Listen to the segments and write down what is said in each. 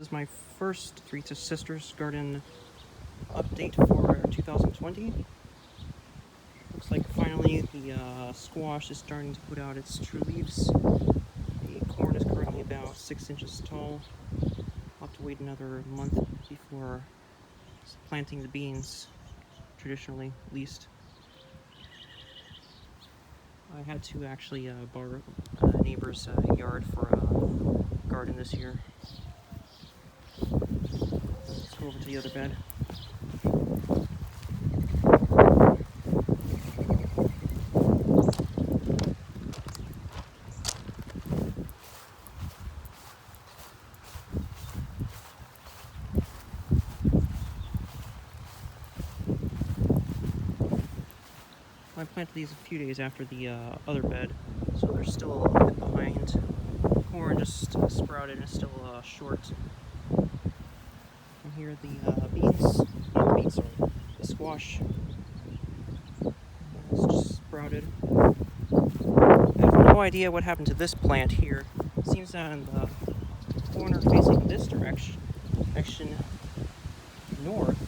This is my first Three Sisters garden update for 2020. Looks like finally the squash is starting to put out its true leaves. The corn is currently about 6 inches tall. I'll have to wait another month before planting the beans, traditionally, at least. I had to actually borrow a neighbor's yard for a garden this year. Let's go over to the other bed. I planted these a few days after the other bed, so they're still a little bit behind. Corn just sprouted and is still short. And here are the beans, not the beans, sorry, the squash. It's just sprouted. I have no idea what happened to this plant here. It seems that in the corner facing this direction north,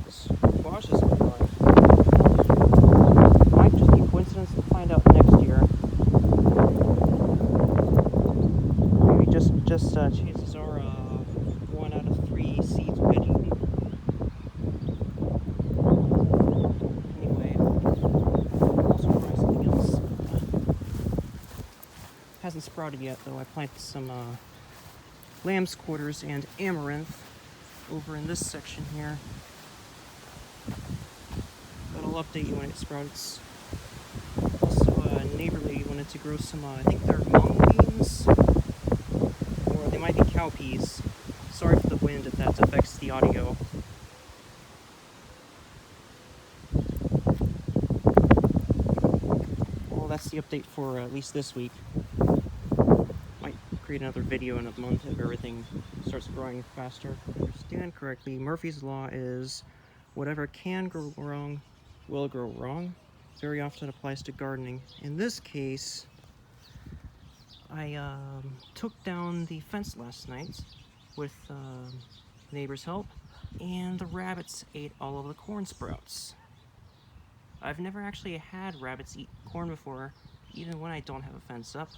the squash isn't growing. Might just be a coincidence. We'll find out next year. Maybe just chances are 1 out of 3 seeds will get eaten. Anyway, I'll also try something else. Hasn't sprouted yet though. I planted some lamb's quarters and amaranth over in this section here. But I'll update you when it sprouts. Also, a neighbor lady wanted to grow some, I think they're mung beans, or they might be cowpeas. Sorry for the wind if that affects the audio. Well, that's the update for at least this week. Might create another video in a month if everything starts growing faster. If I understand correctly, Murphy's Law is whatever can grow wrong will grow wrong. Very often applies to gardening. In this case, I took down the fence last night with neighbor's help, and the rabbits ate all of the corn sprouts. I've never actually had rabbits eat corn before, even when I don't have a fence up.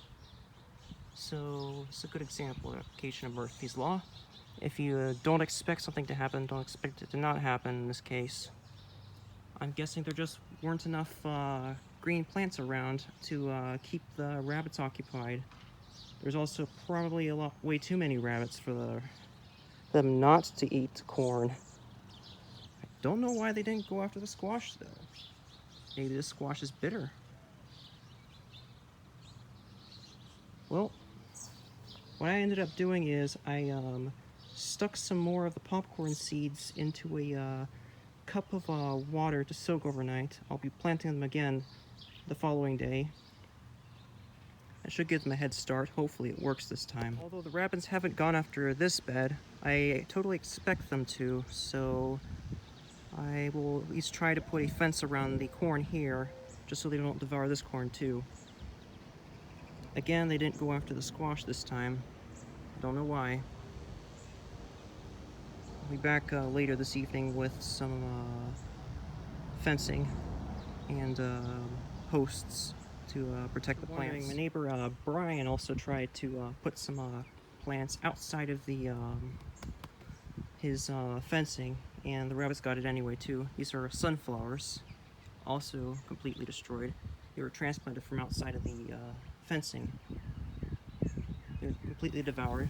So it's a good example of application of Murphy's Law. If you don't expect something to happen, don't expect it to not happen in this case. I'm guessing there just weren't enough green plants around to keep the rabbits occupied. There's also probably way too many rabbits for them not to eat corn. I don't know why they didn't go after the squash though. Maybe the squash is bitter. Well, what I ended up doing is I stuck some more of the popcorn seeds into a cup of water to soak overnight. I'll be planting them again the following day. I should give them a head start. Hopefully it works this time. Although the rabbits haven't gone after this bed, I totally expect them to, so I will at least try to put a fence around the corn here, just so they don't devour this corn too. Again, they didn't go after the squash this time. Don't know why. I'll be back later this evening with some fencing and posts to protect the plants. My neighbor Brian also tried to put some plants outside of the his fencing, and the rabbits got it anyway too. These are sunflowers, also completely destroyed. They were transplanted from outside of the fencing. They're completely devoured.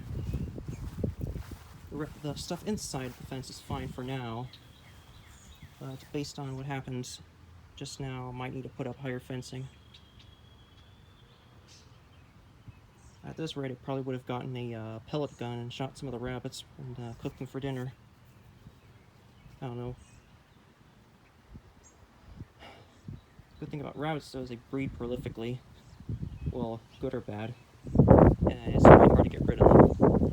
The stuff inside the fence is fine for now, but based on what happened just now, I might need to put up higher fencing. At this rate, I probably would have gotten a pellet gun and shot some of the rabbits and cooked them for dinner. I don't know. Good thing about rabbits, though, is they breed prolifically. Well, good or bad. And it's really hard to get rid of them.